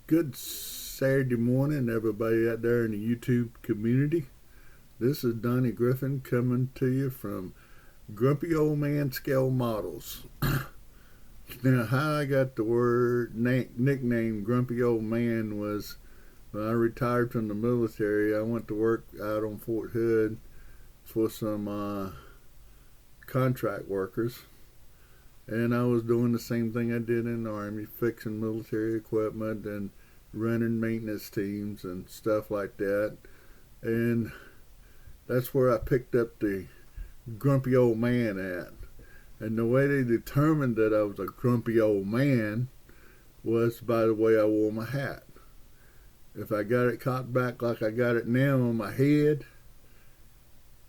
Good Saturday morning, everybody out there in the YouTube community. This is Donnie Griffin coming to you from Grumpy Old Man Scale Models. Now, how I got the nickname Grumpy Old Man was when I retired from the military. I went to work out on Fort Hood for some contract workers. And I was doing the same thing I did in the Army, fixing military equipment and running maintenance teams and stuff like that. And that's where I picked up the grumpy old man at. And the way they determined that I was a grumpy old man was by the way I wore my hat. If I got it cocked back like I got it now on my head,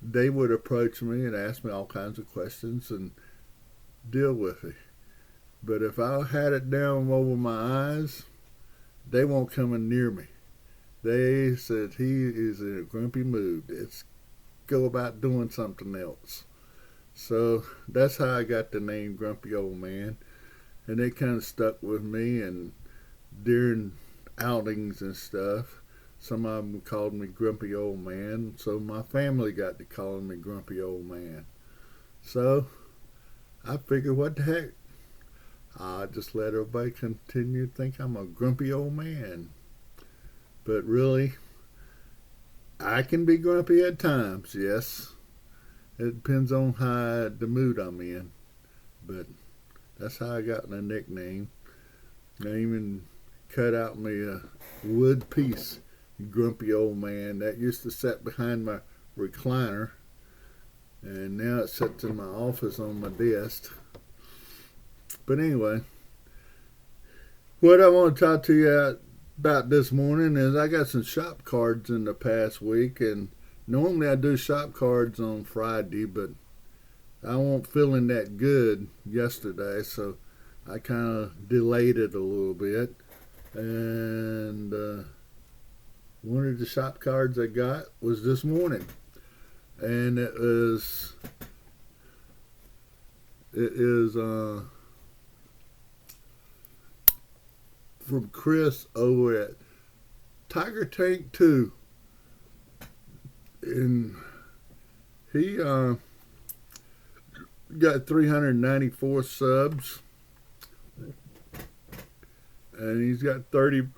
they would approach me and ask me all kinds of questions and deal with it. But if I had it down over my eyes, they won't come in near me. They said he is in a grumpy mood. Let's go about doing something else. So that's how I got the name Grumpy Old Man. And it kind of stuck with me. And during outings and stuff, some of them called me Grumpy Old Man. So my family got to calling me Grumpy Old Man. So I figured, what the heck? I just let everybody continue to think I'm a grumpy old man. But really, I can be grumpy at times, yes. It depends on the mood I'm in. But that's how I got my nickname. I even cut out me a wood piece, Grumpy Old Man. That used to sit behind my recliner. And now it sits in my office on my desk. But anyway, what I want to talk to you about this morning is I got some shop cards in the past week. And normally I do shop cards on Friday, but I wasn't feeling that good yesterday. So I kind of delayed it a little bit. And one of the shop cards I got was this morning. And it is from Chris over at Tiger Tank 2. And he got 394 subs. And he's got 30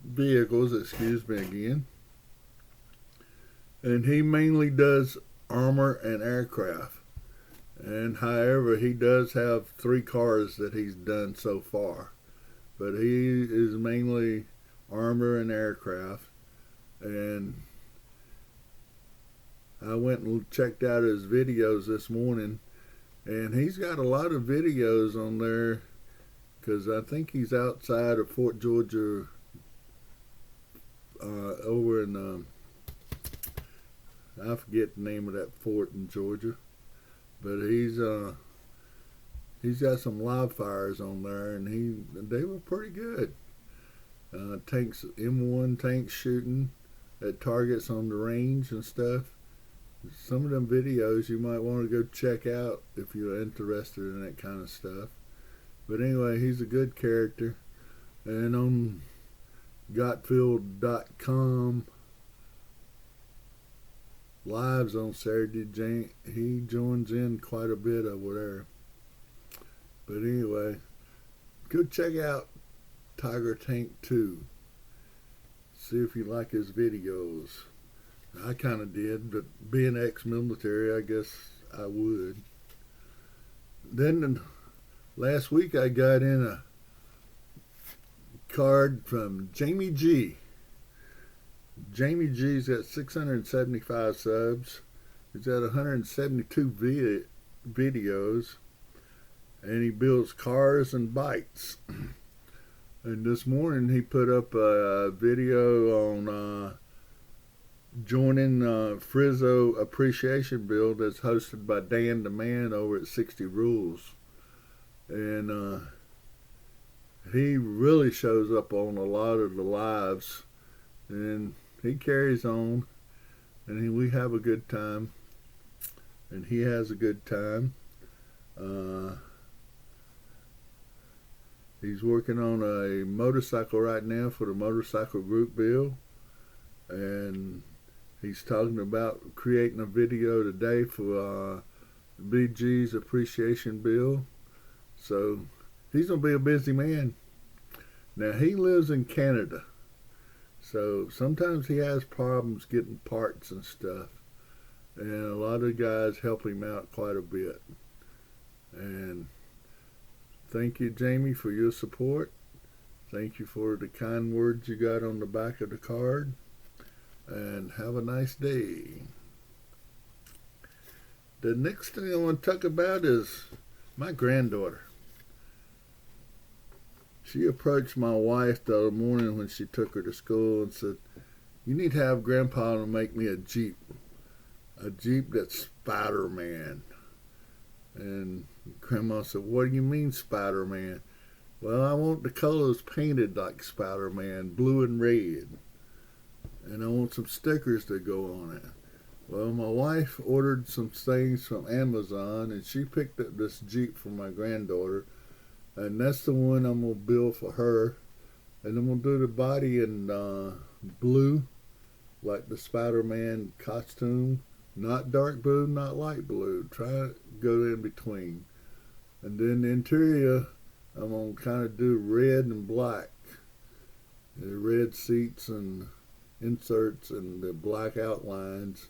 vehicles, excuse me again. And he mainly does armor and aircraft. And however, he does have 3 cars that he's done so far. But he is mainly armor and aircraft. And I went and checked out his videos this morning. And he's got a lot of videos on there. Because I think he's outside of Fort Georgia. Over in I forget the name of that fort in Georgia, but he's got some live fires on there, and they were pretty good. Tanks, M1 tanks shooting at targets on the range and stuff. Some of them videos you might want to go check out if you're interested in that kind of stuff. But anyway, he's a good character, and on Gotfield.com lives on Saturday, he joins in quite a bit over there. But anyway, go check out Tiger Tank 2. See if you like his videos. I kind of did, but being ex-military, I guess I would. Then last week I got in a card from Jamie G. Jamie G's got 675 subs. He's got 172 videos. And he builds cars and bikes. And this morning he put up a video on joining Frizzo Appreciation Build that's hosted by Dan the Man over at 60 Rules. And he really shows up on a lot of the lives. And he carries on, and we have a good time, and he has a good time. He's working on a motorcycle right now for the motorcycle group bill, and he's talking about creating a video today for BG's appreciation bill. So he's going to be a busy man. Now, he lives in Canada, so sometimes he has problems getting parts and stuff, and a lot of guys help him out quite a bit. And thank you, Jamie, for your support. Thank you for the kind words you got on the back of the card, and have a nice day. The next thing I want to talk about is my granddaughter. She approached my wife the other morning when she took her to school and said, "You need to have Grandpa to make me a Jeep that's Spider-Man." And Grandma said, "What do you mean Spider-Man?" "Well, I want the colors painted like Spider-Man, blue and red. And I want some stickers to go on it." Well, my wife ordered some things from Amazon, and she picked up this Jeep for my granddaughter. And that's the one I'm going to build for her. And I'm going to do the body in blue, like the Spider-Man costume. Not dark blue, not light blue. Try to go in between. And then the interior, I'm going to kind of do red and black. The red seats and inserts and the black outlines.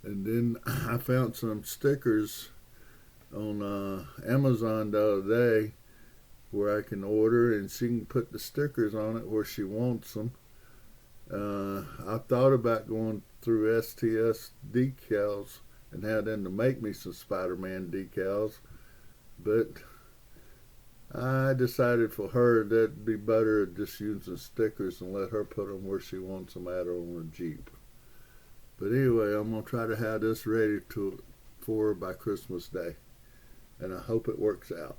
And then I found some stickers on Amazon the other day where I can order, and she can put the stickers on it where she wants them. I thought about going through STS decals and have them to make me some Spider-Man decals, but I decided for her that'd be better just using stickers and let her put them where she wants them at on her Jeep. But anyway, I'm going to try to have this ready for her by Christmas Day, and I hope it works out.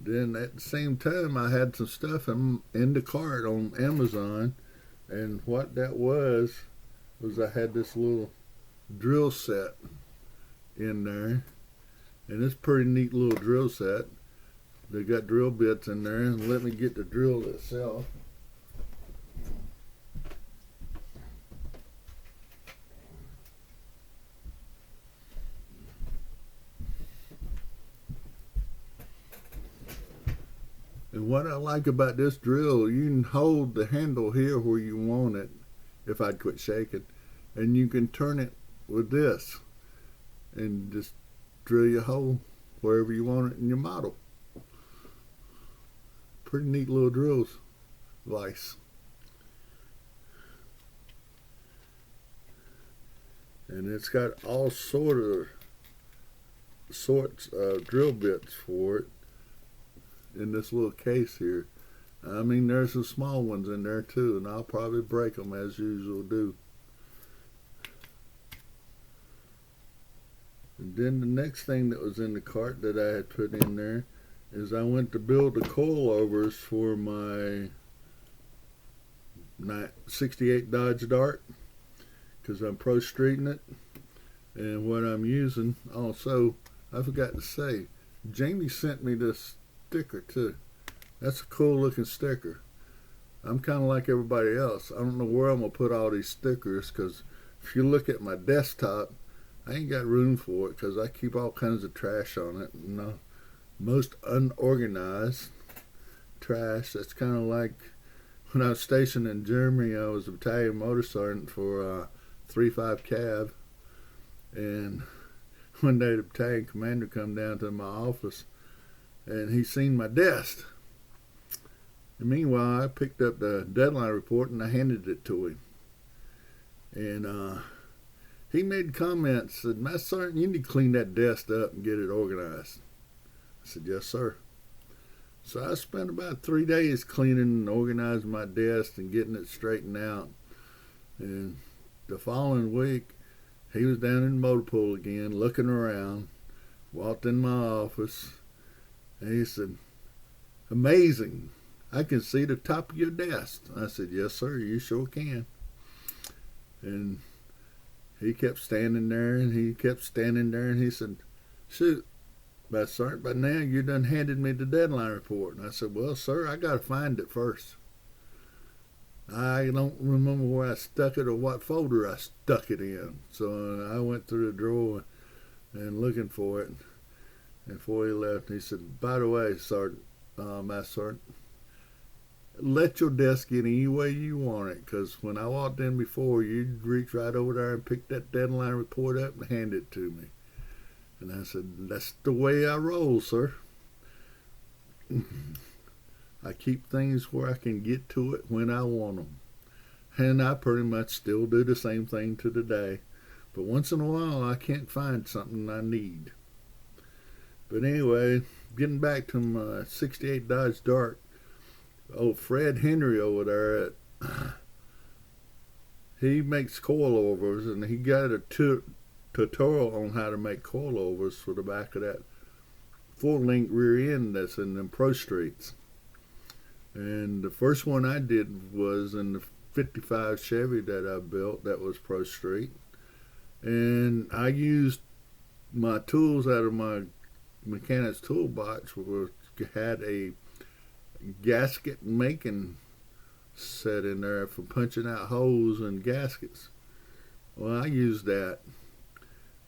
Then at the same time, I had some stuff in the cart on Amazon, and what that was I had this little drill set in there, and it's a pretty neat little drill set. They got drill bits in there, and let me get the drill itself. And what I like about this drill, you can hold the handle here where you want it, if I'd quit shaking, and you can turn it with this and just drill your hole wherever you want it in your model. Pretty neat little drills device. And it's got all sorts of drill bits for it in this little case here. I mean, there's some small ones in there too, and I'll probably break them as usual do. And then the next thing that was in the cart that I had put in there is I went to build the coilovers for my 68 Dodge Dart, because I'm pro streeting it. And what I'm using also, I forgot to say, Jamie sent me this sticker too. That's a cool looking sticker. I'm kind of like everybody else. I don't know where I'm going to put all these stickers, because if you look at my desktop, I ain't got room for it because I keep all kinds of trash on it. Most unorganized trash. That's kind of like when I was stationed in Germany. I was a battalion motor sergeant for 3-5 Cav, and one day the battalion commander come down to my office, and he seen my desk. And meanwhile, I picked up the deadline report and I handed it to him. And he made comments, said, "Master Sergeant, you need to clean that desk up and get it organized." I said, "Yes, sir." So I spent about 3 days cleaning and organizing my desk and getting it straightened out. And the following week, he was down in the motor pool again, looking around, walked in my office, and he said, "Amazing. I can see the top of your desk." I said, "Yes, sir, you sure can." And he kept standing there, and he kept standing there, and he said, "Shoot, But sir, but now you done handed me the deadline report. And I said, well, sir, I got to find it first. I don't remember where I stuck it or what folder I stuck it in. So I went through the drawer and looking for it. And before he left, he said, by the way, Sergeant, Master Sergeant, let your desk get any way you want it, because when I walked in before, you'd reach right over there and pick that deadline report up and hand it to me. And I said, that's the way I roll, sir. I keep things where I can get to it when I want them. And I pretty much still do the same thing to today. But once in a while, I can't find something I need. But anyway, getting back to my 68 Dodge Dart, old Fred Henry over there, he makes coilovers, and he got a tutorial on how to make coilovers for the back of that full-length rear end that's in them Pro Streets. And the first one I did was in the 55 Chevy that I built that was Pro Street. And I used my tools out of my mechanic's toolbox, which had a gasket making set in there for punching out holes in gaskets. Well, I used that.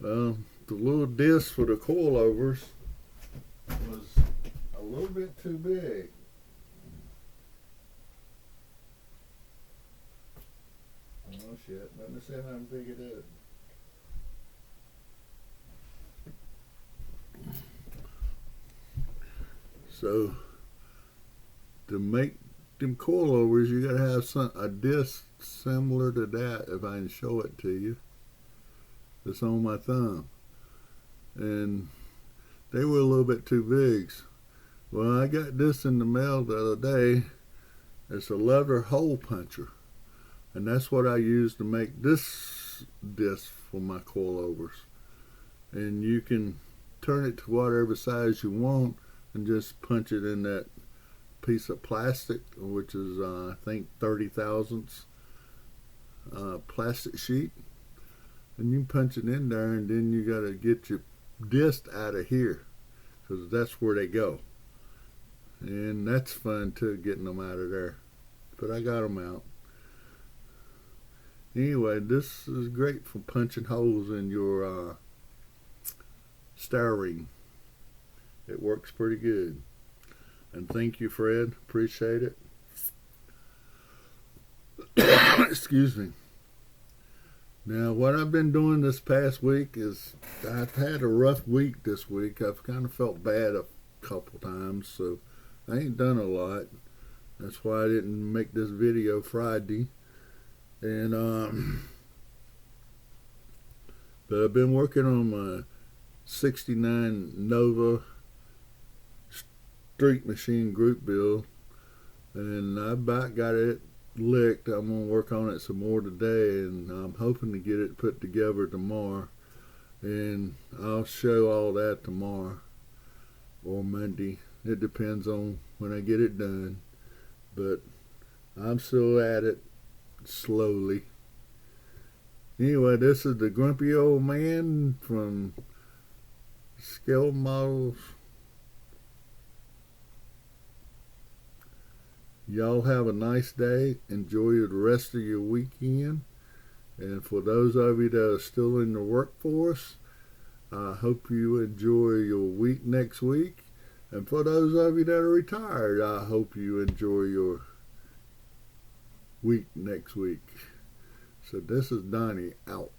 The little disc for the coilovers was a little bit too big. Oh shit, let me see how big it is. So to make them coilovers, you gotta have a disc similar to that, if I can show it to you. It's on my thumb. And they were a little bit too big. Well, I got this in the mail the other day. It's a lever hole puncher. And that's what I use to make this disc for my coilovers. And you can turn it to whatever size you want and just punch it in that piece of plastic, which is I think 30 thousandths plastic sheet. And you punch it in there, and then you got to get your disc out of here, because that's where they go. And that's fun too, getting them out of there. But I got them out. Anyway, this is great for punching holes in your steering. It works pretty good. And thank you, Fred. Appreciate it. Excuse me. Now, what I've been doing this past week is, I've had a rough week this week. I've kind of felt bad a couple times, so I ain't done a lot. That's why I didn't make this video Friday. And but I've been working on my 69 Nova street machine group build, and I about got it licked. I'm gonna work on it some more today, and I'm hoping to get it put together tomorrow, and I'll show all that tomorrow or Monday. It depends on when I get it done, but I'm still at it slowly. Anyway, this is the grumpy old man from Scale Models. Y'all have a nice day. Enjoy the rest of your weekend. And for those of you that are still in the workforce, I hope you enjoy your week next week. And for those of you that are retired, I hope you enjoy your week next week. So this is Donnie out.